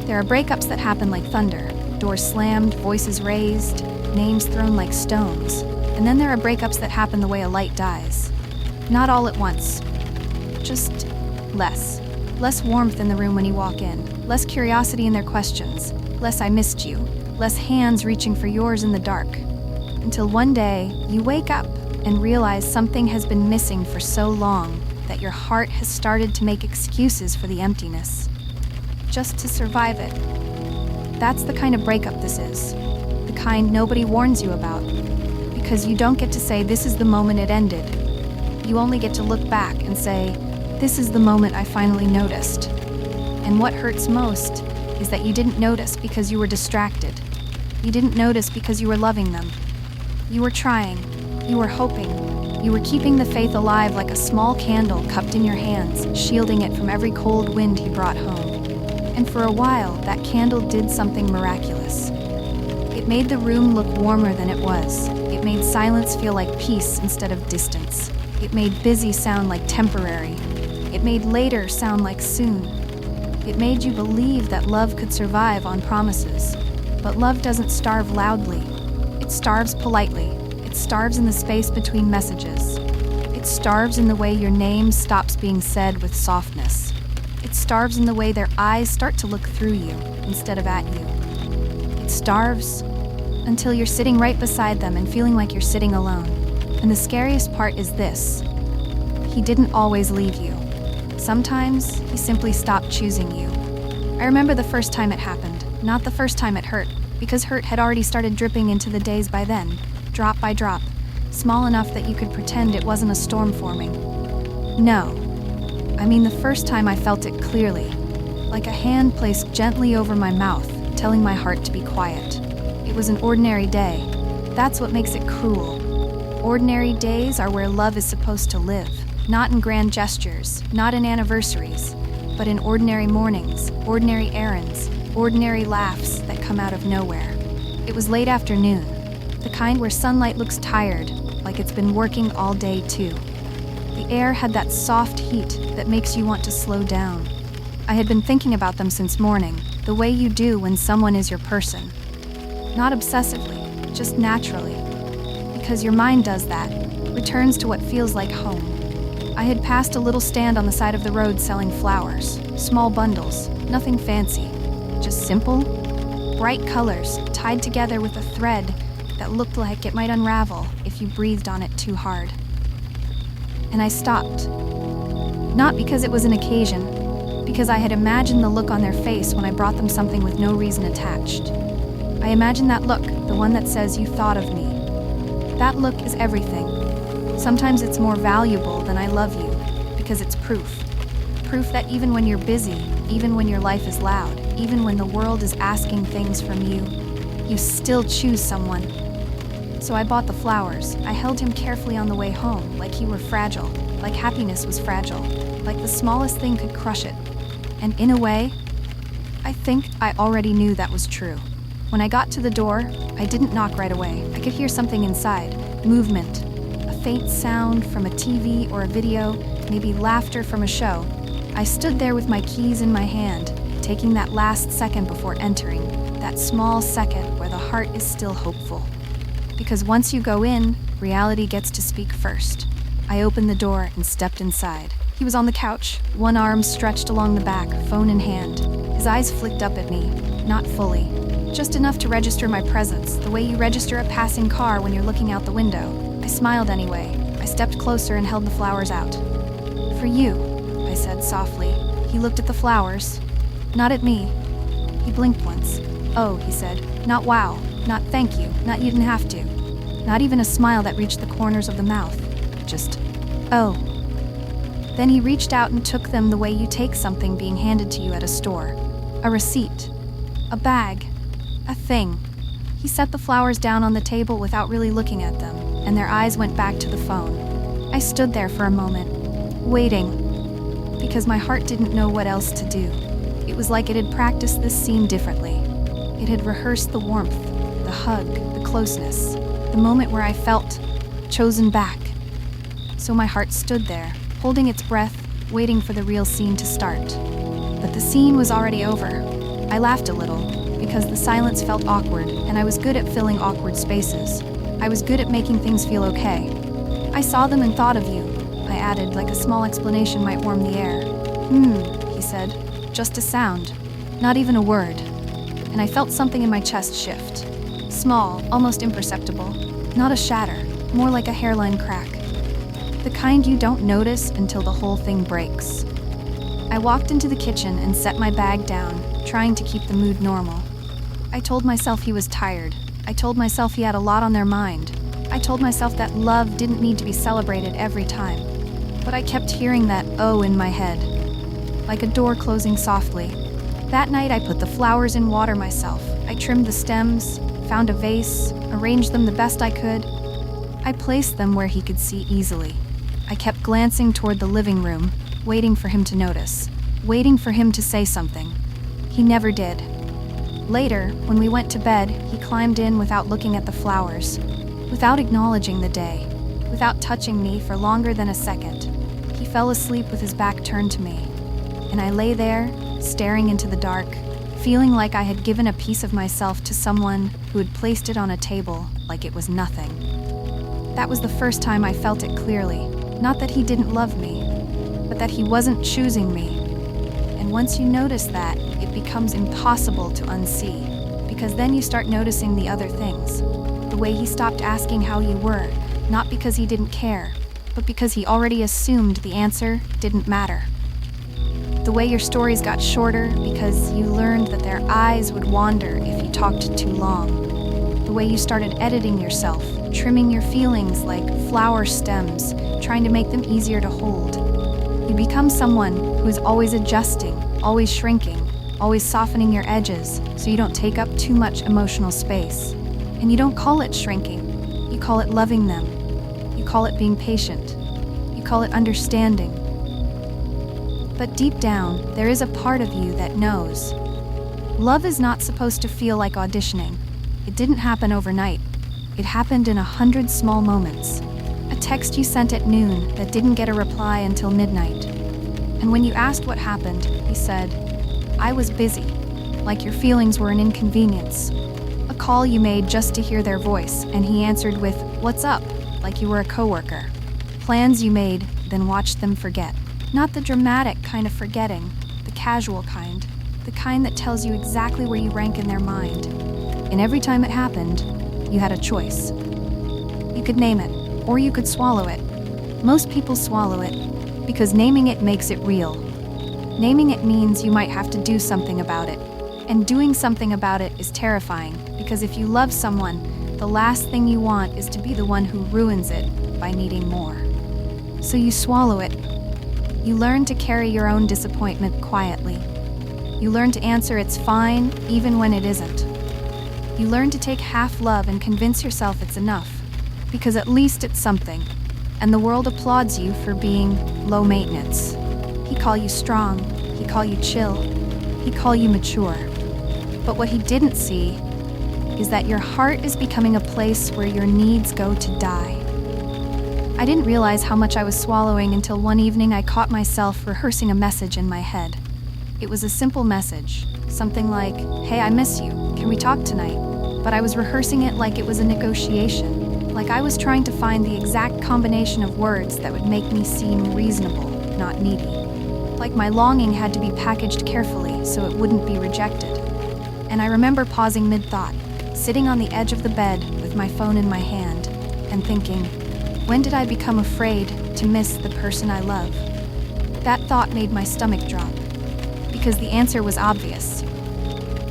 There are breakups that happen like thunder, doors slammed, voices raised, names thrown like stones. And then there are breakups that happen the way a light dies. Not all at once, just less. Less warmth in the room when you walk in, less curiosity in their questions, less "I missed you," less hands reaching for yours in the dark. Until one day, you wake up and realize something has been missing for so long that your heart has started to make excuses for the emptiness, just to survive it. That's the kind of breakup this is, the kind nobody warns you about, because you don't get to say, "This is the moment it ended." You only get to look back and say, "This is the moment I finally noticed." And what hurts most is that you didn't notice because you were distracted. You didn't notice because you were loving them. You were trying. You were hoping. You were keeping the faith alive like a small candle cupped in your hands, shielding it from every cold wind he brought home. And for a while, that candle did something miraculous. It made the room look warmer than it was. It made silence feel like peace instead of distance. It made busy sound like temporary. It made later sound like soon. It made you believe that love could survive on promises. But love doesn't starve loudly. It starves politely. It starves in the space between messages. It starves in the way your name stops being said with softness. It starves in the way their eyes start to look through you instead of at you. It starves until you're sitting right beside them and feeling like you're sitting alone. And the scariest part is this: he didn't always leave you. Sometimes he simply stopped choosing you. I remember the first time it happened, not the first time it hurt, because hurt had already started dripping into the days by then, drop by drop, small enough that you could pretend it wasn't a storm forming. No, I mean the first time I felt it clearly, like a hand placed gently over my mouth, telling my heart to be quiet. It was an ordinary day. That's what makes it cruel. Ordinary days are where love is supposed to live, not in grand gestures, not in anniversaries, but in ordinary mornings, ordinary errands, ordinary laughs that come out of nowhere. It was late afternoon, the kind where sunlight looks tired, like it's been working all day too. The air had that soft heat that makes you want to slow down. I had been thinking about them since morning, the way you do when someone is your person. Not obsessively, just naturally. Because your mind does that, returns to what feels like home. I had passed a little stand on the side of the road selling flowers, small bundles, nothing fancy, just simple, bright colors tied together with a thread that looked like it might unravel if you breathed on it too hard. And I stopped. Not because it was an occasion, because I had imagined the look on their face when I brought them something with no reason attached. I imagined that look, the one that says, "You thought of me." That look is everything. Sometimes it's more valuable than "I love you," because it's proof. Proof that even when you're busy, even when your life is loud, even when the world is asking things from you, you still choose someone. So I bought the flowers. I held him carefully on the way home, like he were fragile, like happiness was fragile, like the smallest thing could crush it. And in a way, I think I already knew that was true. When I got to the door, I didn't knock right away. I could hear something inside, movement, a faint sound from a TV or a video, maybe laughter from a show. I stood there with my keys in my hand, taking that last second before entering, that small second where the heart is still hopeful. Because once you go in, reality gets to speak first. I opened the door and stepped inside. He was on the couch, one arm stretched along the back, phone in hand. His eyes flicked up at me, not fully. Just enough to register my presence, the way you register a passing car when you're looking out the window. I smiled anyway. I stepped closer and held the flowers out. "For you," I said softly. He looked at the flowers, not at me. He blinked once. "Oh," he said, "not wow, not thank you, not you didn't have to." Not even a smile that reached the corners of the mouth. Just, "Oh." Then he reached out and took them the way you take something being handed to you at a store. A receipt. A bag. A thing. He set the flowers down on the table without really looking at them, and their eyes went back to the phone. I stood there for a moment, waiting, because my heart didn't know what else to do. It was like it had practiced this scene differently. It had rehearsed the warmth, the hug, the closeness, the moment where I felt chosen back. So my heart stood there, holding its breath, waiting for the real scene to start. But the scene was already over. I laughed a little, because the silence felt awkward, and I was good at filling awkward spaces. I was good at making things feel okay. I saw them and thought of you, I added, like a small explanation might warm the air. He said. Just a sound. Not even a word. And I felt something in my chest shift. Small, almost imperceptible. Not a shatter, more like a hairline crack. The kind you don't notice until the whole thing breaks. I walked into the kitchen and set my bag down, trying to keep the mood normal. I told myself he was tired. I told myself he had a lot on their mind. I told myself that love didn't need to be celebrated every time. But I kept hearing that "oh" in my head, like a door closing softly. That night I put the flowers in water myself. I trimmed the stems, found a vase, arranged them the best I could. I placed them where he could see easily. I kept glancing toward the living room, waiting for him to notice, waiting for him to say something. He never did. Later, when we went to bed, he climbed in without looking at the flowers, without acknowledging the day, without touching me for longer than a second. He fell asleep with his back turned to me, and I lay there, staring into the dark, feeling like I had given a piece of myself to someone who had placed it on a table like it was nothing. That was the first time I felt it clearly, not that he didn't love me, but that he wasn't choosing me. And once you notice that, it becomes impossible to unsee, because then you start noticing the other things. The way he stopped asking how you were, not because he didn't care, but because he already assumed the answer didn't matter. The way your stories got shorter because you learned that their eyes would wander if you talked too long. The way you started editing yourself, trimming your feelings like flower stems, trying to make them easier to hold. You become someone who is always adjusting, always shrinking, always softening your edges so you don't take up too much emotional space. And you don't call it shrinking, you call it loving them. You call it being patient. You call it understanding. But deep down, there is a part of you that knows. Love is not supposed to feel like auditioning. It didn't happen overnight. It happened in 100 small moments. A text you sent at noon that didn't get a reply until midnight. And when you asked what happened, he said, "I was busy," like your feelings were an inconvenience. A call you made just to hear their voice, and he answered with, "What's up?" like you were a coworker. Plans you made, then watched them forget. Not the dramatic kind of forgetting, the casual kind, the kind that tells you exactly where you rank in their mind. And every time it happened, you had a choice. You could name it, or you could swallow it. Most people swallow it, because naming it makes it real. Naming it means you might have to do something about it. And doing something about it is terrifying, because if you love someone, the last thing you want is to be the one who ruins it by needing more. So you swallow it. You learn to carry your own disappointment quietly. You learn to answer it's fine, even when it isn't. You learn to take half love and convince yourself it's enough, because at least it's something, and the world applauds you for being low maintenance. He call you strong, he call you chill, he call you mature. But what he didn't see is that your heart is becoming a place where your needs go to die. I didn't realize how much I was swallowing until one evening I caught myself rehearsing a message in my head. It was a simple message, something like, "Hey, I miss you, can we talk tonight?" But I was rehearsing it like it was a negotiation, like I was trying to find the exact combination of words that would make me seem reasonable, not needy. Like my longing had to be packaged carefully so it wouldn't be rejected. And I remember pausing mid-thought, sitting on the edge of the bed with my phone in my hand, and thinking, when did I become afraid to miss the person I love? That thought made my stomach drop, because the answer was obvious.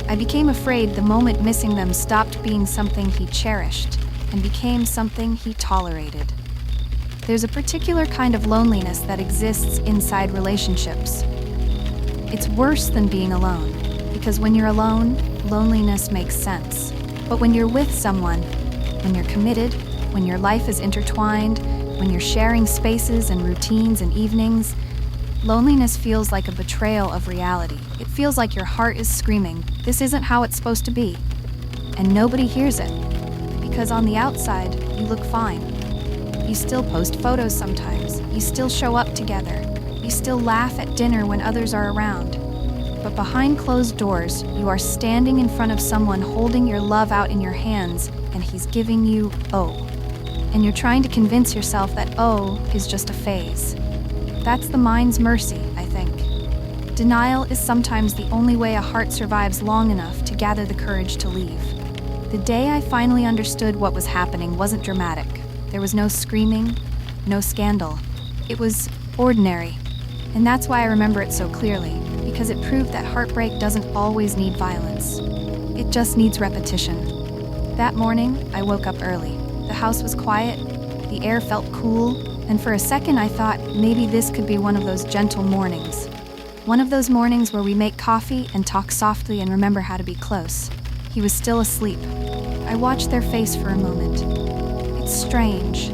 I became afraid the moment missing them stopped being something he cherished and became something he tolerated. There's a particular kind of loneliness that exists inside relationships. It's worse than being alone, because when you're alone, loneliness makes sense. But when you're with someone, when you're committed, when your life is intertwined, when you're sharing spaces and routines and evenings, loneliness feels like a betrayal of reality. It feels like your heart is screaming, "This isn't how it's supposed to be." And nobody hears it, because on the outside, you look fine. You still post photos sometimes. You still show up together. You still laugh at dinner when others are around. But behind closed doors, you are standing in front of someone holding your love out in your hands, and he's giving you "oh." And you're trying to convince yourself that "oh" is just a phase. That's the mind's mercy, I think. Denial is sometimes the only way a heart survives long enough to gather the courage to leave. The day I finally understood what was happening wasn't dramatic. There was no screaming, no scandal. It was ordinary. And that's why I remember it so clearly, because it proved that heartbreak doesn't always need violence. It just needs repetition. That morning, I woke up early. The house was quiet, the air felt cool, and for a second I thought maybe this could be one of those gentle mornings. One of those mornings where we make coffee and talk softly and remember how to be close. He was still asleep. I watched their face for a moment. It's strange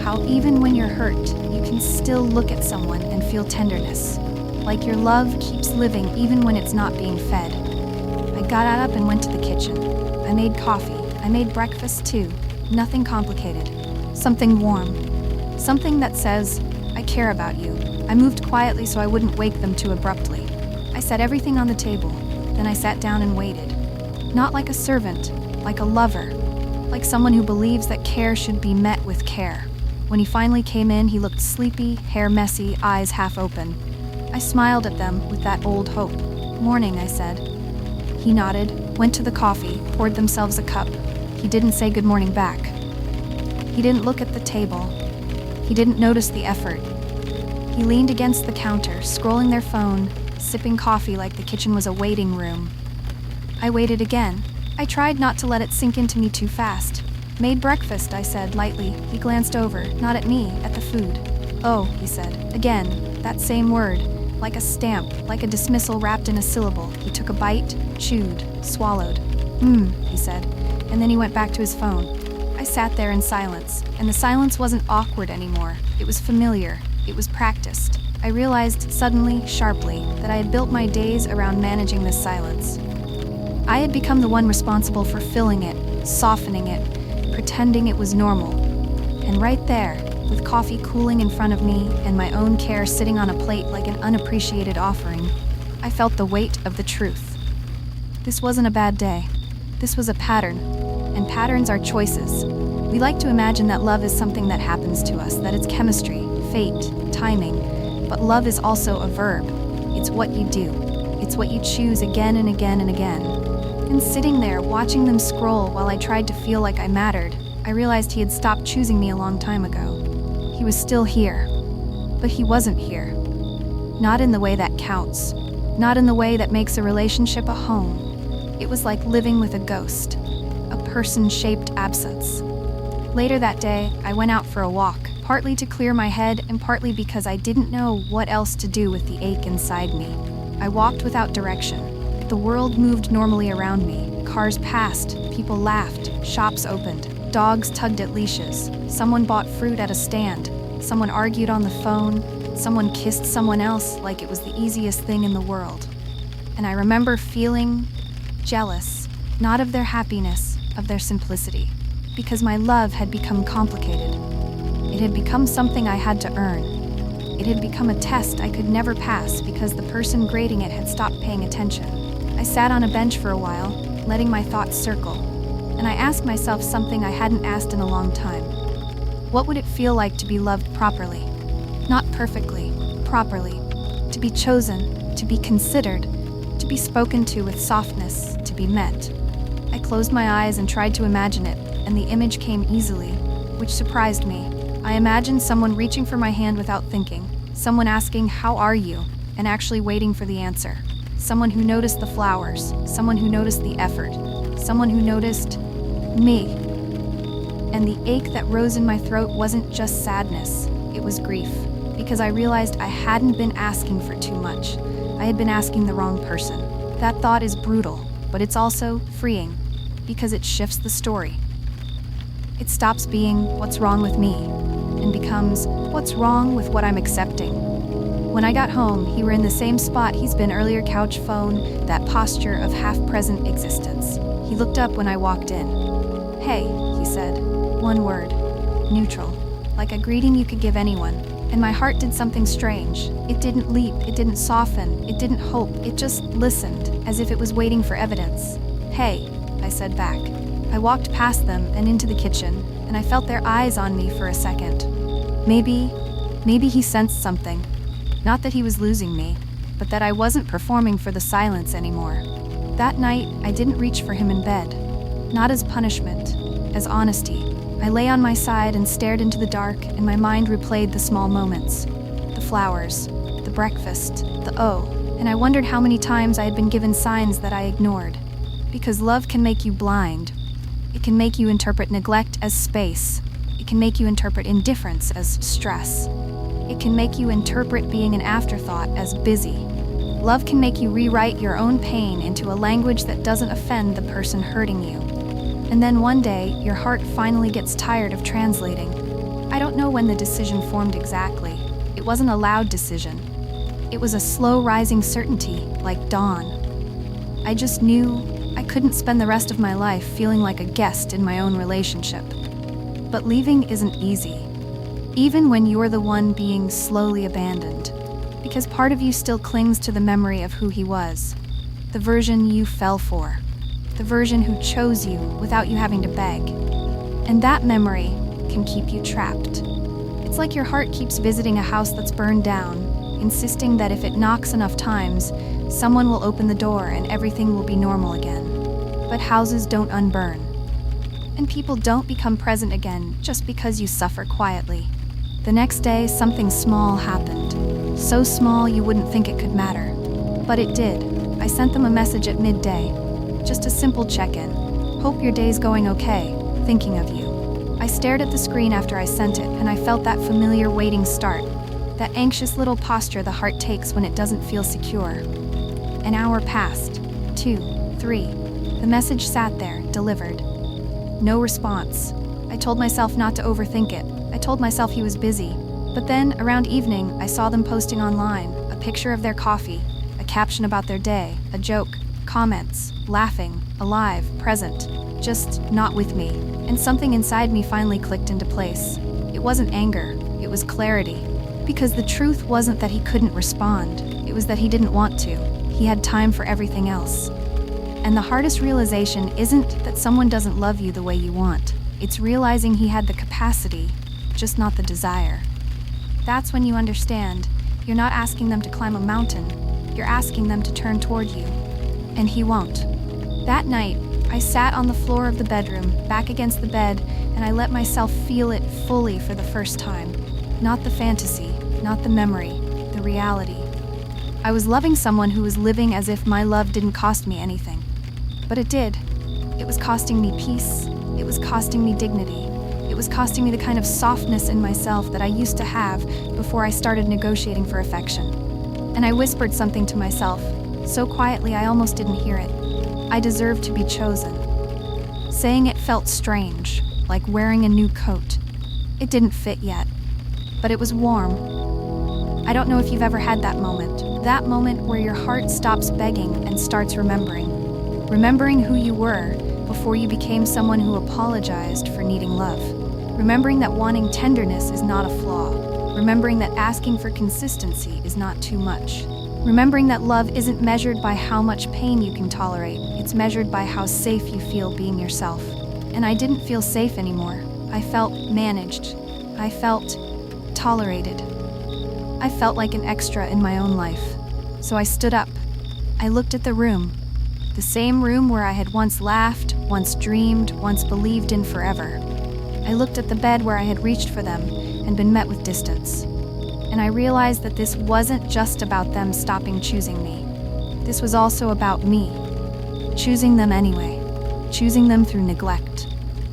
how even when you're hurt, you can still look at someone and feel tenderness. Like your love keeps living even when it's not being fed. I got up and went to the kitchen. I made coffee. I made breakfast too. Nothing complicated. Something warm. Something that says, I care about you. I moved quietly so I wouldn't wake them too abruptly. I set everything on the table. Then I sat down and waited. Not like a servant, like a lover. Like someone who believes that care should be met with care. When he finally came in, he looked sleepy, hair messy, eyes half open. I smiled at them with that old hope. "Morning," I said. He nodded, went to the coffee, poured themselves a cup. He didn't say good morning back. He didn't look at the table. He didn't notice the effort. He leaned against the counter, scrolling their phone, sipping coffee like the kitchen was a waiting room. I waited again. I tried not to let it sink into me too fast. "Made breakfast," I said lightly. He glanced over, not at me, at the food. "Oh," he said. Again, that same word, like a stamp, like a dismissal wrapped in a syllable. He took a bite, chewed, swallowed. He said, and then he went back to his phone. I sat there in silence, and the silence wasn't awkward anymore. It was familiar. It was practiced. I realized suddenly, sharply, that I had built my days around managing this silence. I had become the one responsible for filling it, softening it, pretending it was normal. And right there, with coffee cooling in front of me and my own care sitting on a plate like an unappreciated offering, I felt the weight of the truth. This wasn't a bad day. This was a pattern, and patterns are choices. We like to imagine that love is something that happens to us, that it's chemistry, fate, timing, but love is also a verb. It's what you do. It's what you choose again and again and again. And sitting there, watching them scroll while I tried to feel like I mattered, I realized he had stopped choosing me a long time ago. He was still here, but he wasn't here. Not in the way that counts. Not in the way that makes a relationship a home. It was like living with a ghost, a person-shaped absence. Later that day, I went out for a walk, partly to clear my head and partly because I didn't know what else to do with the ache inside me. I walked without direction. The world moved normally around me. Cars passed, people laughed, shops opened, dogs tugged at leashes, someone bought fruit at a stand, someone argued on the phone, someone kissed someone else like it was the easiest thing in the world. And I remember feeling jealous, not of their happiness, of their simplicity, because my love had become complicated. It had become something I had to earn. It had become a test I could never pass because the person grading it had stopped paying attention. I sat on a bench for a while, letting my thoughts circle, and I asked myself something I hadn't asked in a long time. What would it feel like to be loved properly? Not perfectly, properly. To be chosen, to be considered, to be spoken to with softness, to be met. I closed my eyes and tried to imagine it, and the image came easily, which surprised me. I imagined someone reaching for my hand without thinking, someone asking, "How are you?" and actually waiting for the answer. Someone who noticed the flowers, someone who noticed the effort, someone who noticed me. And the ache that rose in my throat wasn't just sadness, it was grief, because I realized I hadn't been asking for too much. I had been asking the wrong person. That thought is brutal, but it's also freeing, because it shifts the story. It stops being, "What's wrong with me?" and becomes, "What's wrong with what I'm accepting?" When I got home, he were in the same spot he's been earlier, couch, phone, that posture of half-present existence. He looked up when I walked in. "Hey," he said. One word. Neutral. Like a greeting you could give anyone. And my heart did something strange. It didn't leap, it didn't soften, it didn't hope, it just listened, as if it was waiting for evidence. "Hey," I said back. I walked past them and into the kitchen, and I felt their eyes on me for a second. Maybe he sensed something. Not that he was losing me, but that I wasn't performing for the silence anymore. That night, I didn't reach for him in bed. Not as punishment, as honesty. I lay on my side and stared into the dark, and my mind replayed the small moments. The flowers, the breakfast, the and I wondered how many times I had been given signs that I ignored. Because love can make you blind. It can make you interpret neglect as space. It can make you interpret indifference as stress. It can make you interpret being an afterthought as busy. Love can make you rewrite your own pain into a language that doesn't offend the person hurting you. And then one day, your heart finally gets tired of translating. I don't know when the decision formed exactly. It wasn't a loud decision. It was a slow rising certainty, like dawn. I just knew I couldn't spend the rest of my life feeling like a guest in my own relationship. But leaving isn't easy, even when you're the one being slowly abandoned, because part of you still clings to the memory of who he was, the version you fell for, the version who chose you without you having to beg. And that memory can keep you trapped. It's like your heart keeps visiting a house that's burned down, insisting that if it knocks enough times, someone will open the door and everything will be normal again. But houses don't unburn. And people don't become present again just because you suffer quietly. The next day, something small happened. So small you wouldn't think it could matter. But it did. I sent them a message at midday. Just a simple check-in. "Hope your day's going okay. Thinking of you." I stared at the screen after I sent it, and I felt that familiar waiting start. That anxious little posture the heart takes when it doesn't feel secure. An hour passed. 2, 3. The message sat there, delivered. No response. I told myself not to overthink it. I told myself he was busy. But then, around evening, I saw them posting online, a picture of their coffee, a caption about their day, a joke, comments, laughing, alive, present, just not with me. And something inside me finally clicked into place. It wasn't anger, it was clarity. Because the truth wasn't that he couldn't respond, it was that he didn't want to. He had time for everything else. And the hardest realization isn't that someone doesn't love you the way you want. It's realizing he had the capacity, just not the desire. That's when you understand, you're not asking them to climb a mountain, you're asking them to turn toward you. And he won't. That night, I sat on the floor of the bedroom, back against the bed, and I let myself feel it fully for the first time. Not the fantasy, not the memory, the reality. I was loving someone who was living as if my love didn't cost me anything. But it did. It was costing me peace. It was costing me dignity. It was costing me the kind of softness in myself that I used to have before I started negotiating for affection. And I whispered something to myself, so quietly I almost didn't hear it. I deserved to be chosen. Saying it felt strange, like wearing a new coat. It didn't fit yet, but it was warm. I don't know if you've ever had that moment where your heart stops begging and starts remembering who you were before you became someone who apologized for needing love. Remembering that wanting tenderness is not a flaw. Remembering that asking for consistency is not too much. Remembering that love isn't measured by how much pain you can tolerate, it's measured by how safe you feel being yourself. And I didn't feel safe anymore. I felt managed. I felt tolerated. I felt like an extra in my own life. So I stood up. I looked at the room. The same room where I had once laughed, once dreamed, once believed in forever. I looked at the bed where I had reached for them and been met with distance. And I realized that this wasn't just about them stopping choosing me. This was also about me. Choosing them anyway. Choosing them through neglect.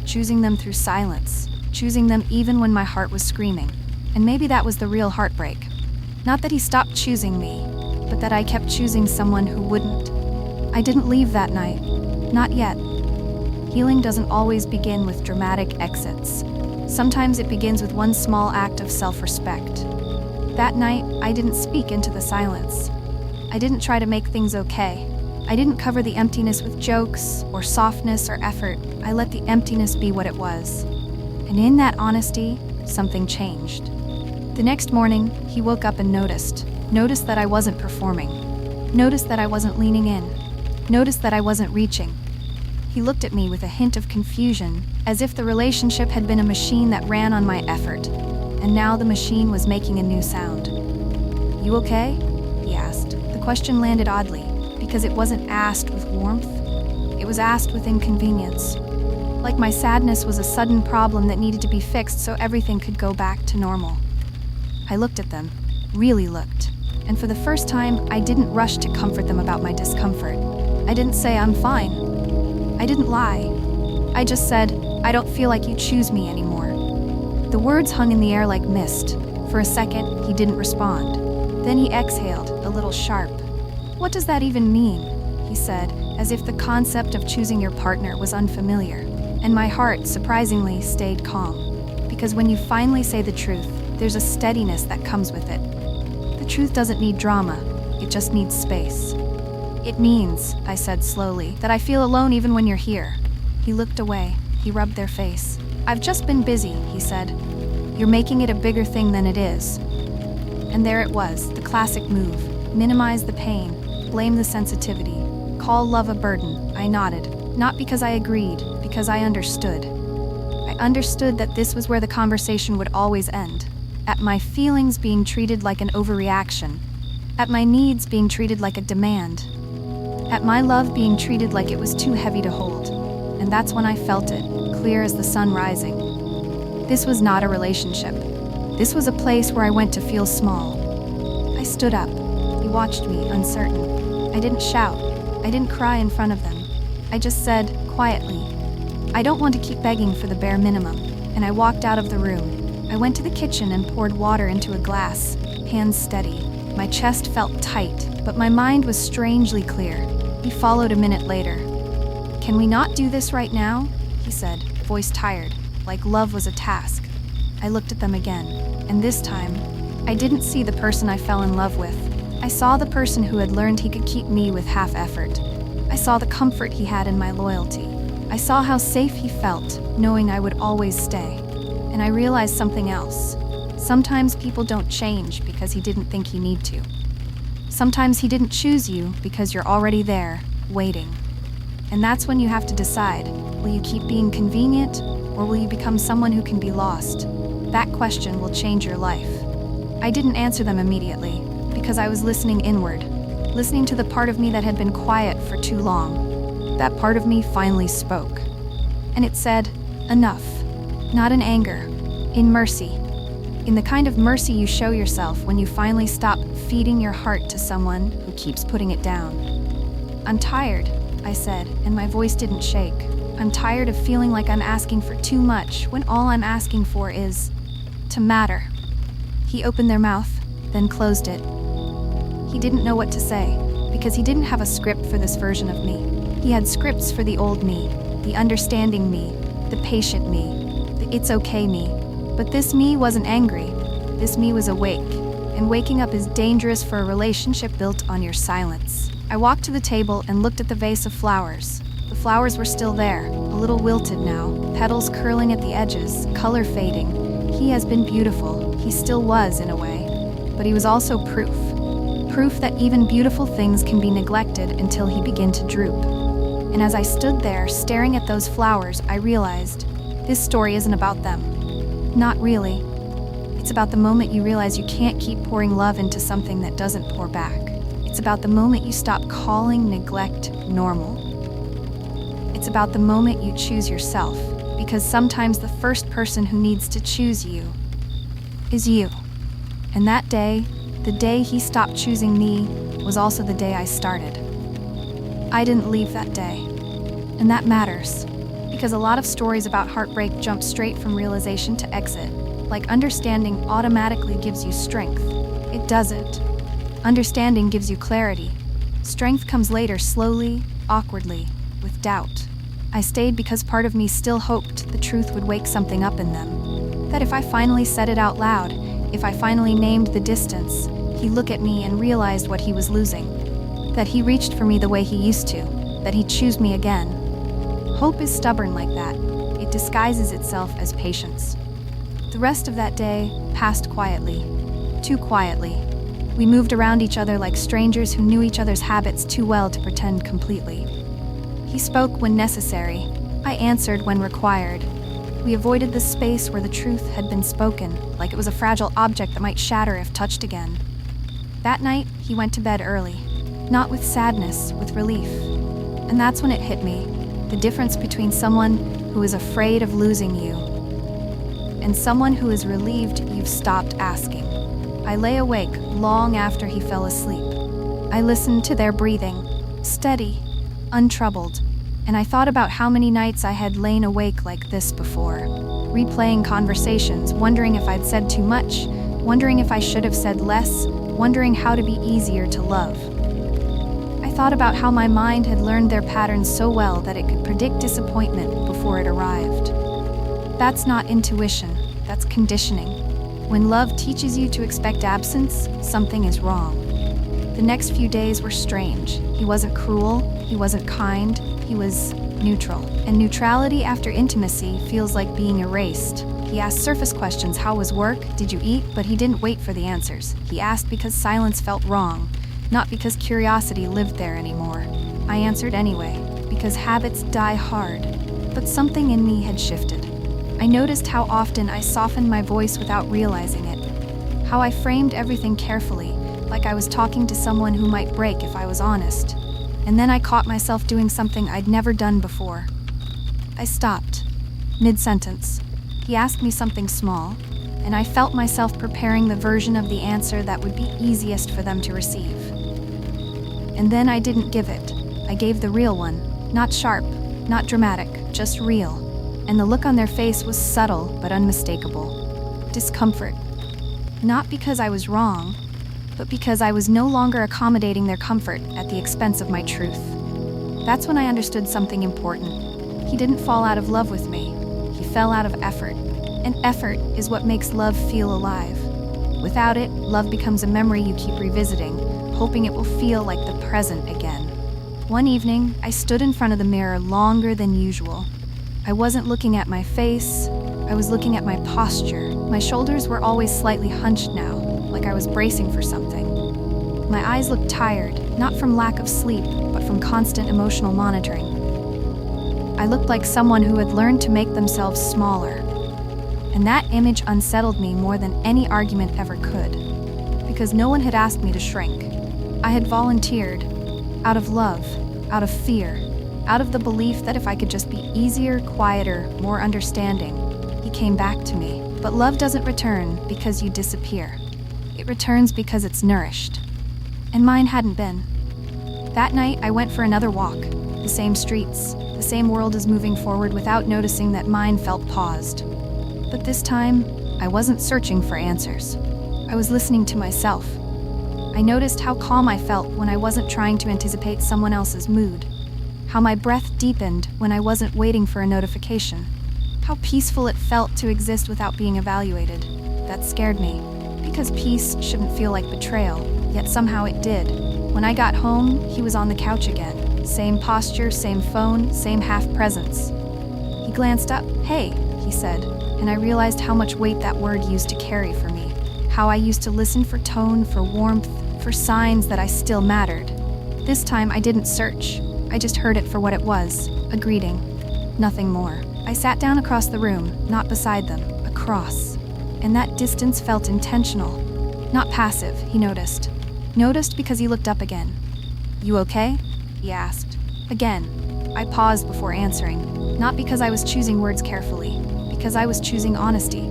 Choosing them through silence. Choosing them even when my heart was screaming. And maybe that was the real heartbreak. Not that he stopped choosing me, but that I kept choosing someone who wouldn't. I didn't leave that night. Not yet. Healing doesn't always begin with dramatic exits. Sometimes it begins with one small act of self-respect. That night, I didn't speak into the silence. I didn't try to make things okay. I didn't cover the emptiness with jokes, or softness, or effort. I let the emptiness be what it was. And in that honesty, something changed. The next morning, he woke up and noticed that I wasn't performing, noticed that I wasn't leaning in, noticed that I wasn't reaching. He looked at me with a hint of confusion, as if the relationship had been a machine that ran on my effort, and now the machine was making a new sound. "You okay?" he asked. The question landed oddly, because it wasn't asked with warmth. It was asked with inconvenience. Like my sadness was a sudden problem that needed to be fixed so everything could go back to normal. I looked at them, really looked, and for the first time, I didn't rush to comfort them about my discomfort. I didn't say I'm fine. I didn't lie. I just said, I don't feel like you choose me anymore. The words hung in the air like mist. For a second, he didn't respond. Then he exhaled, a little sharp. "What does that even mean?" he said, as if the concept of choosing your partner was unfamiliar. And my heart, surprisingly, stayed calm. Because when you finally say the truth, there's a steadiness that comes with it. The truth doesn't need drama, it just needs space. "It means," I said slowly, "that I feel alone even when you're here." He looked away, he rubbed their face. "I've just been busy," he said. "You're making it a bigger thing than it is." And there it was, the classic move. Minimize the pain, blame the sensitivity, call love a burden. I nodded, not because I agreed, because I understood. I understood that this was where the conversation would always end. At my feelings being treated like an overreaction. At my needs being treated like a demand. At my love being treated like it was too heavy to hold. And that's when I felt it, clear as the sun rising. This was not a relationship. This was a place where I went to feel small. I stood up. He watched me, uncertain. I didn't shout. I didn't cry in front of them. I just said, quietly, "I don't want to keep begging for the bare minimum," and I walked out of the room. I went to the kitchen and poured water into a glass, hands steady. My chest felt tight, but my mind was strangely clear. He followed a minute later. "Can we not do this right now?" he said, voice tired, like love was a task. I looked at them again, and this time, I didn't see the person I fell in love with. I saw the person who had learned he could keep me with half effort. I saw the comfort he had in my loyalty. I saw how safe he felt, knowing I would always stay. And I realized something else. Sometimes people don't change because he didn't think he need to. Sometimes he didn't choose you because you're already there, waiting. And that's when you have to decide, will you keep being convenient, or will you become someone who can be lost? That question will change your life. I didn't answer them immediately, because I was listening inward, listening to the part of me that had been quiet for too long. That part of me finally spoke. And it said, enough. Not in anger, in mercy. In the kind of mercy you show yourself when you finally stop feeding your heart to someone who keeps putting it down. "I'm tired," I said, and my voice didn't shake. "I'm tired of feeling like I'm asking for too much when all I'm asking for is to matter." He opened their mouth, then closed it. He didn't know what to say, because he didn't have a script for this version of me. He had scripts for the old me, the understanding me, the patient me, the it's okay me. But this me wasn't angry. This me was awake, and waking up is dangerous for a relationship built on your silence. I walked to the table and looked at the vase of flowers. The flowers were still there, a little wilted now, petals curling at the edges, color fading. He has been beautiful. He still was, in a way. But he was also proof. Proof that even beautiful things can be neglected until he began to droop. And as I stood there, staring at those flowers, I realized, this story isn't about them. Not really. It's about the moment you realize you can't keep pouring love into something that doesn't pour back. It's about the moment you stop calling neglect normal. It's about the moment you choose yourself, because sometimes the first person who needs to choose you is you. And that day, the day he stopped choosing me, was also the day I started. I didn't leave that day. And that matters, because a lot of stories about heartbreak jump straight from realization to exit. Like understanding automatically gives you strength. It doesn't. Understanding gives you clarity. Strength comes later, slowly, awkwardly, with doubt. I stayed because part of me still hoped the truth would wake something up in them. That if I finally said it out loud, if I finally named the distance, he'd look at me and realized what he was losing. That he reached for me the way he used to. That he'd choose me again. Hope is stubborn like that. It disguises itself as patience. The rest of that day passed quietly. Too quietly. We moved around each other like strangers who knew each other's habits too well to pretend completely. He spoke when necessary. I answered when required. We avoided the space where the truth had been spoken, like it was a fragile object that might shatter if touched again. That night, he went to bed early. Not with sadness, with relief. And that's when it hit me, the difference between someone who is afraid of losing you and someone who is relieved you've stopped asking. I lay awake long after he fell asleep. I listened to their breathing, steady, untroubled, and I thought about how many nights I had lain awake like this before, replaying conversations, wondering if I'd said too much, wondering if I should have said less, wondering how to be easier to love. I thought about how my mind had learned their patterns so well that it could predict disappointment before it arrived. That's not intuition, that's conditioning. When love teaches you to expect absence, something is wrong. The next few days were strange. He wasn't cruel, he wasn't kind, he was neutral. And neutrality after intimacy feels like being erased. He asked surface questions: how was work? Did you eat? But he didn't wait for the answers. He asked because silence felt wrong, not because curiosity lived there anymore. I answered anyway, because habits die hard. But something in me had shifted. I noticed how often I softened my voice without realizing it, how I framed everything carefully, like I was talking to someone who might break if I was honest. And then I caught myself doing something I'd never done before. I stopped, mid-sentence. He asked me something small, and I felt myself preparing the version of the answer that would be easiest for them to receive. And then I didn't give it. I gave the real one, not sharp, not dramatic, just real. And the look on their face was subtle but unmistakable. Discomfort. Not because I was wrong, but because I was no longer accommodating their comfort at the expense of my truth. That's when I understood something important. He didn't fall out of love with me. He fell out of effort. And effort is what makes love feel alive. Without it, love becomes a memory you keep revisiting, hoping it will feel like the present again. One evening, I stood in front of the mirror longer than usual. I wasn't looking at my face, I was looking at my posture. My shoulders were always slightly hunched now, like I was bracing for something. My eyes looked tired, not from lack of sleep, but from constant emotional monitoring. I looked like someone who had learned to make themselves smaller. And that image unsettled me more than any argument ever could, because no one had asked me to shrink. I had volunteered, out of love, out of fear, out of the belief that if I could just be easier, quieter, more understanding, he came back to me. But love doesn't return because you disappear. It returns because it's nourished. And mine hadn't been. That night, I went for another walk. The same streets, the same world is moving forward without noticing that mine felt paused. But this time, I wasn't searching for answers. I was listening to myself. I noticed how calm I felt when I wasn't trying to anticipate someone else's mood. How my breath deepened when I wasn't waiting for a notification. How peaceful it felt to exist without being evaluated. That scared me, because peace shouldn't feel like betrayal, yet somehow it did. When I got home, he was on the couch again. Same posture, same phone, same half presence. He glanced up. "Hey," he said, and I realized how much weight that word used to carry for me. How I used to listen for tone, for warmth, for signs that I still mattered. This time I didn't search. I just heard it for what it was, a greeting, nothing more. I sat down across the room, not beside them, across. And that distance felt intentional, not passive, he noticed. Noticed because he looked up again. "You okay?" he asked. Again, I paused before answering, not because I was choosing words carefully, because I was choosing honesty.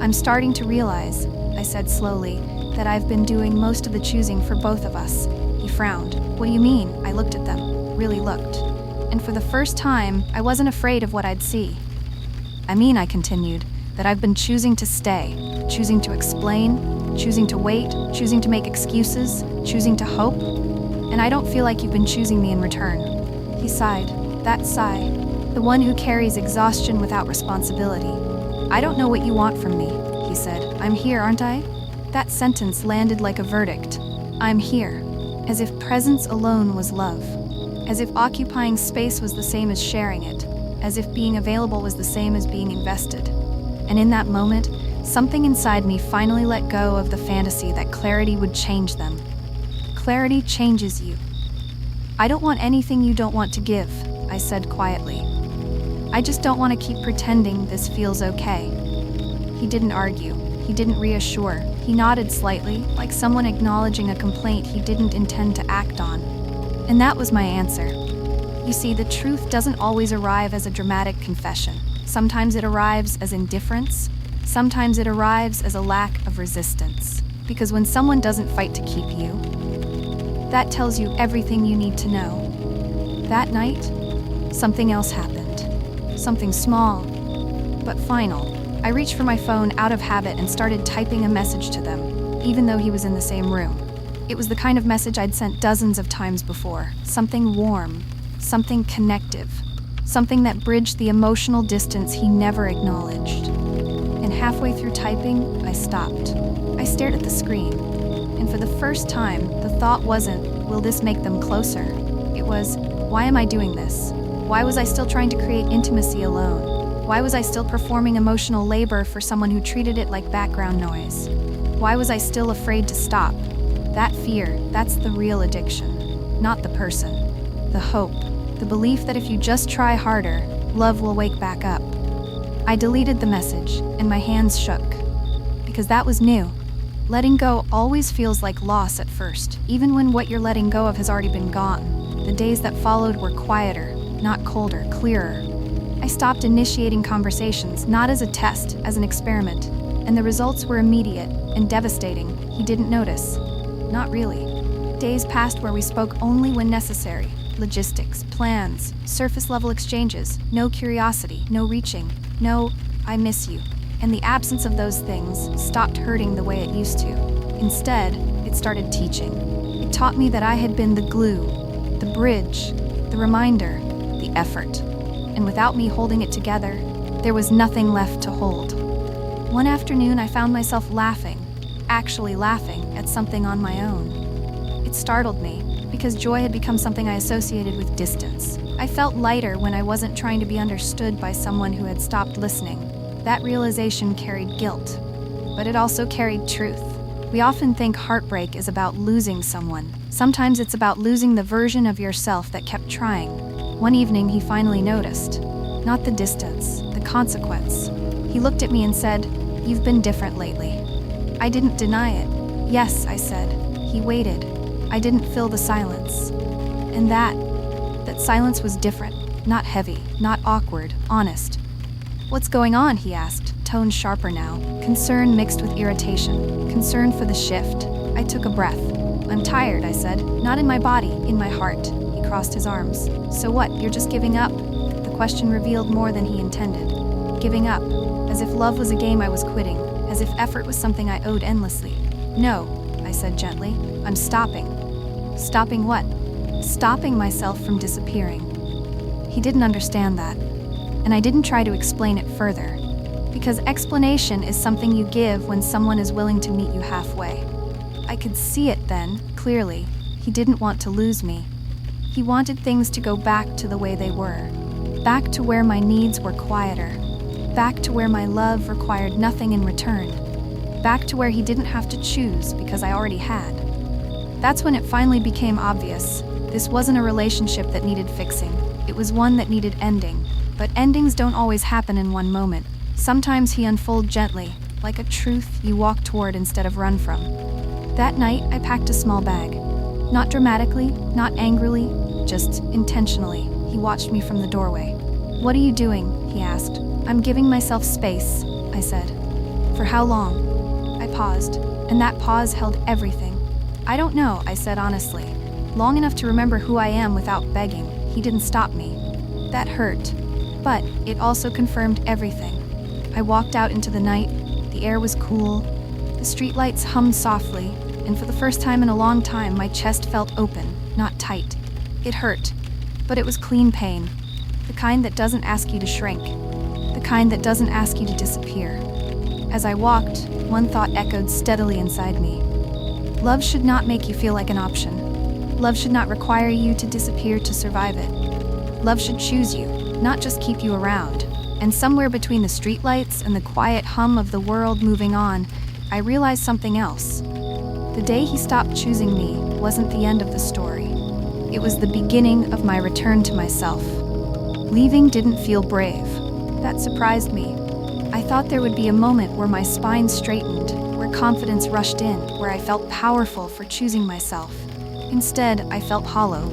"I'm starting to realize," I said slowly, "that I've been doing most of the choosing for both of us." He frowned. "What do you mean?" I looked at them. Really looked. And for the first time, I wasn't afraid of what I'd see. "I mean," I continued, "that I've been choosing to stay, choosing to explain, choosing to wait, choosing to make excuses, choosing to hope. And I don't feel like you've been choosing me in return." He sighed. That sigh. The one who carries exhaustion without responsibility. "I don't know what you want from me," he said. "I'm here, aren't I?" That sentence landed like a verdict. I'm here. As if presence alone was love. As if occupying space was the same as sharing it. As if being available was the same as being invested. And in that moment, something inside me finally let go of the fantasy that clarity would change them. Clarity changes you. I don't want anything you don't want to give, I said quietly. I just don't want to keep pretending this feels okay. He didn't argue. He didn't reassure. He nodded slightly, like someone acknowledging a complaint he didn't intend to act on. And that was my answer. You see, the truth doesn't always arrive as a dramatic confession. Sometimes it arrives as indifference. Sometimes it arrives as a lack of resistance. Because when someone doesn't fight to keep you, that tells you everything you need to know. That night, something else happened. Something small, but final. I reached for my phone out of habit and started typing a message to them, even though he was in the same room. It was the kind of message I'd sent dozens of times before. Something warm, something connective, something that bridged the emotional distance he never acknowledged. And halfway through typing, I stopped. I stared at the screen, and for the first time, the thought wasn't, will this make them closer? It was, why am I doing this? Why was I still trying to create intimacy alone? Why was I still performing emotional labor for someone who treated it like background noise? Why was I still afraid to stop? That fear, that's the real addiction, not the person. The hope, the belief that if you just try harder, love will wake back up. I deleted the message, and my hands shook. Because that was new. Letting go always feels like loss at first, even when what you're letting go of has already been gone. The days that followed were quieter, not colder, clearer. I stopped initiating conversations, not as a test, as an experiment, and the results were immediate and devastating. He didn't notice. Not really. Days passed where we spoke only when necessary. Logistics, plans, surface-level exchanges, no curiosity, no reaching, no, I miss you. And the absence of those things stopped hurting the way it used to. Instead, it started teaching. It taught me that I had been the glue, the bridge, the reminder, the effort. And without me holding it together, there was nothing left to hold. One afternoon, I found myself laughing, actually laughing, at something on my own. It startled me, because joy had become something I associated with distance. I felt lighter when I wasn't trying to be understood by someone who had stopped listening. That realization carried guilt, but it also carried truth. We often think heartbreak is about losing someone. Sometimes it's about losing the version of yourself that kept trying. One evening, he finally noticed. Not the distance, the consequence. He looked at me and said, "You've been different lately." I didn't deny it. "Yes," I said. He waited. I didn't fill the silence. And that silence was different. Not heavy, not awkward, honest. "What's going on?" he asked, tone sharper now. Concern mixed with irritation. Concern for the shift. I took a breath. "I'm tired," I said. "Not in my body, in my heart." He crossed his arms. "So what, you're just giving up?" The question revealed more than he intended. Giving up, as if love was a game I was quitting, as if effort was something I owed endlessly. "No," I said gently. "I'm stopping." "Stopping what?" "Stopping myself from disappearing." He didn't understand that, and I didn't try to explain it further, because explanation is something you give when someone is willing to meet you halfway. I could see it then, clearly. He didn't want to lose me. He wanted things to go back to the way they were, back to where my needs were quieter, back to where my love required nothing in return, back to where he didn't have to choose because I already had. That's when it finally became obvious. This wasn't a relationship that needed fixing. It was one that needed ending. But endings don't always happen in one moment. Sometimes he unfolds gently, like a truth you walk toward instead of run from. That night, I packed a small bag. Not dramatically, not angrily, just intentionally. He watched me from the doorway. "What are you doing?" he asked. "I'm giving myself space," I said. "For how long?" I paused, and that pause held everything. "I don't know," I said honestly. "Long enough to remember who I am without begging." He didn't stop me. That hurt, but it also confirmed everything. I walked out into the night. The air was cool. The streetlights hummed softly, and for the first time in a long time, my chest felt open, not tight. It hurt, but it was clean pain. The kind that doesn't ask you to shrink. The kind that doesn't ask you to disappear. As I walked, one thought echoed steadily inside me. Love should not make you feel like an option. Love should not require you to disappear to survive it. Love should choose you, not just keep you around. And somewhere between the streetlights and the quiet hum of the world moving on, I realized something else. The day he stopped choosing me wasn't the end of the story. It was the beginning of my return to myself. Leaving didn't feel brave. That surprised me. I thought there would be a moment where my spine straightened, where confidence rushed in, where I felt powerful for choosing myself. Instead, I felt hollow.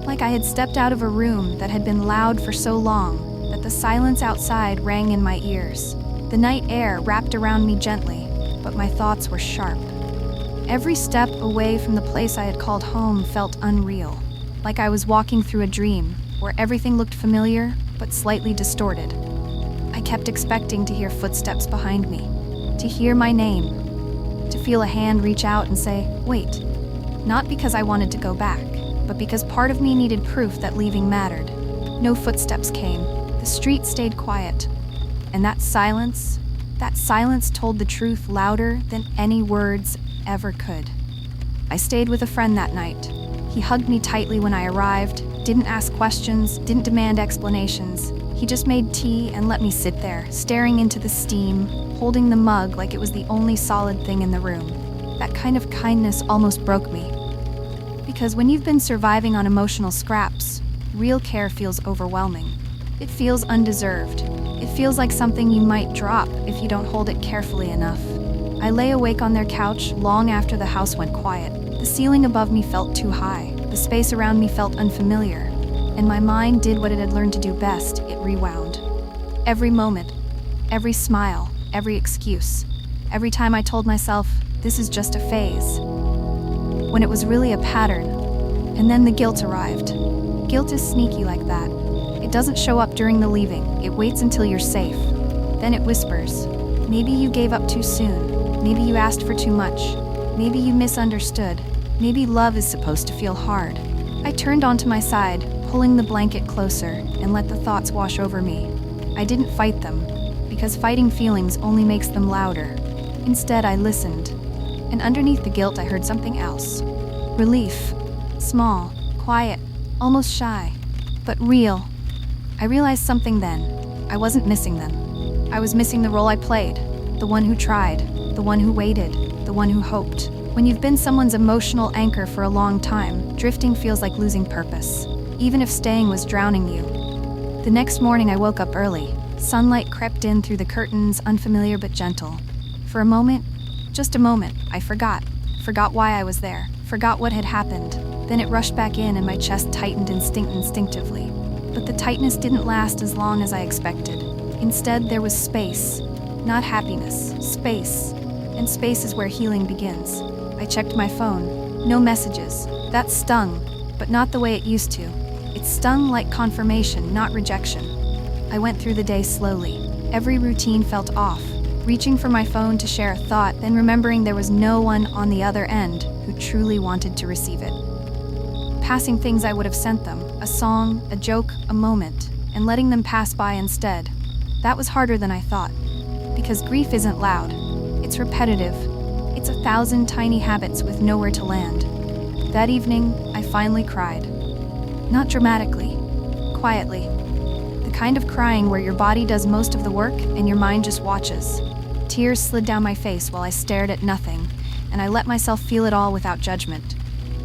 Like I had stepped out of a room that had been loud for so long that the silence outside rang in my ears. The night air wrapped around me gently, but my thoughts were sharp. Every step away from the place I had called home felt unreal, like I was walking through a dream where everything looked familiar but slightly distorted. I kept expecting to hear footsteps behind me, to hear my name, to feel a hand reach out and say, "Wait," not because I wanted to go back, but because part of me needed proof that leaving mattered. No footsteps came. The street stayed quiet. And that silence told the truth louder than any words ever could. I stayed with a friend that night. He hugged me tightly when I arrived, didn't ask questions, didn't demand explanations. He just made tea and let me sit there, staring into the steam, holding the mug like it was the only solid thing in the room. That kind of kindness almost broke me. Because when you've been surviving on emotional scraps, real care feels overwhelming. It feels undeserved. It feels like something you might drop if you don't hold it carefully enough. I lay awake on their couch long after the house went quiet. The ceiling above me felt too high. The space around me felt unfamiliar. And my mind did what it had learned to do best. It rewound. Every moment, every smile, every excuse. Every time I told myself, this is just a phase, when it was really a pattern. And then the guilt arrived. Guilt is sneaky like that. It doesn't show up during the leaving. It waits until you're safe. Then it whispers. Maybe you gave up too soon. Maybe you asked for too much. Maybe you misunderstood. Maybe love is supposed to feel hard. I turned onto my side, pulling the blanket closer, and let the thoughts wash over me. I didn't fight them, because fighting feelings only makes them louder. Instead, I listened. And underneath the guilt, I heard something else. Relief. Small, quiet, almost shy, but real. I realized something then. I wasn't missing them. I was missing the role I played. The one who tried. The one who waited. The one who hoped. When you've been someone's emotional anchor for a long time, drifting feels like losing purpose, even if staying was drowning you. The next morning I woke up early. Sunlight crept in through the curtains, unfamiliar but gentle. For a moment, just a moment, I forgot. Forgot why I was there. Forgot what had happened. Then it rushed back in and my chest tightened instinctively. But the tightness didn't last as long as I expected. Instead, there was space. Not happiness. Space. And space is where healing begins. I checked my phone. No messages. That stung, but not the way it used to. It stung like confirmation, not rejection. I went through the day slowly. Every routine felt off. Reaching for my phone to share a thought, then remembering there was no one on the other end who truly wanted to receive it. Passing things I would have sent them, a song, a joke, a moment, and letting them pass by instead. That was harder than I thought. Because grief isn't loud. It's repetitive. It's 1,000 tiny habits with nowhere to land. That evening, I finally cried. Not dramatically, quietly. The kind of crying where your body does most of the work and your mind just watches. Tears slid down my face while I stared at nothing, and I let myself feel it all without judgment.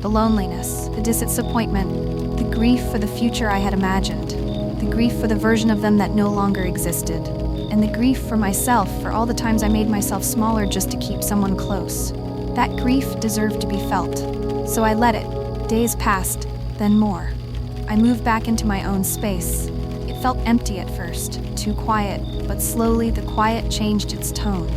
The loneliness, the disappointment, the grief for the future I had imagined, the grief for the version of them that no longer existed, and the grief for myself for all the times I made myself smaller just to keep someone close. That grief deserved to be felt, so I let it. Days passed, then more. I moved back into my own space. It felt empty at first, too quiet, but slowly the quiet changed its tone.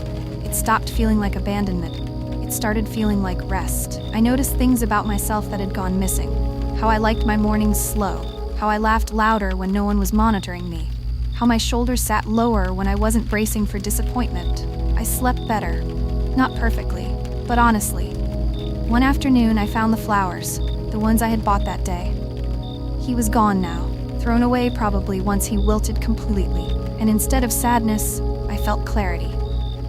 It stopped feeling like abandonment. It started feeling like rest. I noticed things about myself that had gone missing. How I liked my mornings slow. How I laughed louder when no one was monitoring me. How my shoulders sat lower when I wasn't bracing for disappointment. I slept better. Not perfectly, but honestly. One afternoon, I found the flowers, the ones I had bought that day. He was gone now, thrown away probably once he wilted completely, and instead of sadness, I felt clarity.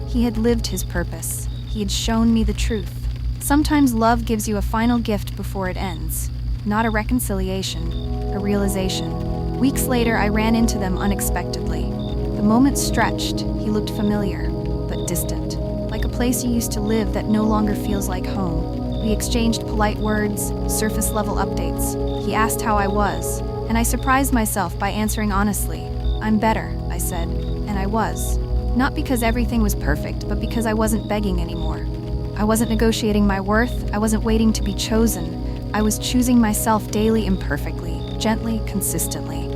He had lived his purpose. He had shown me the truth. Sometimes love gives you a final gift before it ends. Not a reconciliation, a realization. Weeks later, I ran into them unexpectedly. The moment stretched, he looked familiar, but distant, like a place you used to live that no longer feels like home. We exchanged polite words, surface-level updates. He asked how I was, and I surprised myself by answering honestly. "I'm better," I said, and I was. Not because everything was perfect, but because I wasn't begging anymore. I wasn't negotiating my worth, I wasn't waiting to be chosen. I was choosing myself daily imperfectly, gently, consistently.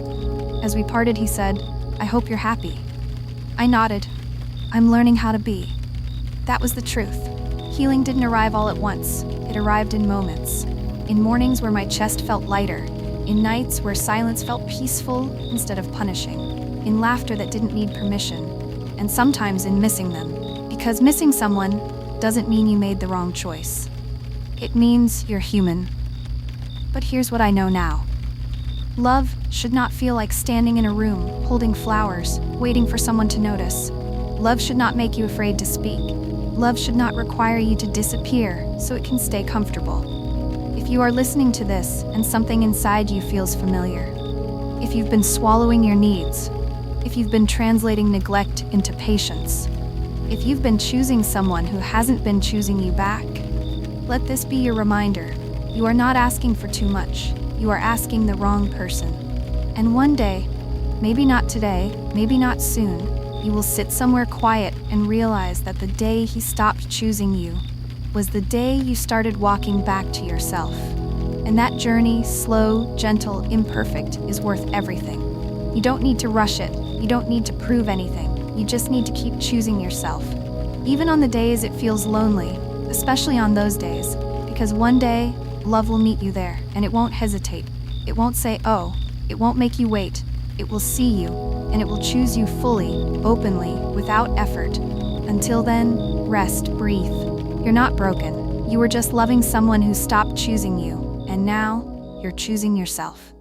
As we parted, he said, "I hope you're happy." I nodded. "I'm learning how to be." That was the truth. Healing didn't arrive all at once. It arrived in moments. In mornings where my chest felt lighter. In nights where silence felt peaceful instead of punishing. In laughter that didn't need permission. And sometimes in missing them. Because missing someone doesn't mean you made the wrong choice. It means you're human. But here's what I know now. Love should not feel like standing in a room, holding flowers, waiting for someone to notice. Love should not make you afraid to speak. Love should not require you to disappear so it can stay comfortable. If you are listening to this and something inside you feels familiar, if you've been swallowing your needs, if you've been translating neglect into patience, if you've been choosing someone who hasn't been choosing you back, let this be your reminder. You are not asking for too much. You are asking the wrong person. And one day, maybe not today, maybe not soon, you will sit somewhere quiet and realize that the day he stopped choosing you was the day you started walking back to yourself. And that journey, slow, gentle, imperfect, is worth everything. You don't need to rush it. You don't need to prove anything. You just need to keep choosing yourself. Even on the days it feels lonely, especially on those days, because one day, love will meet you there, and it won't hesitate. It won't say, "Oh." It won't make you wait. It will see you, and it will choose you fully, openly, without effort. Until then, rest, breathe. You're not broken. You were just loving someone who stopped choosing you, and now you're choosing yourself.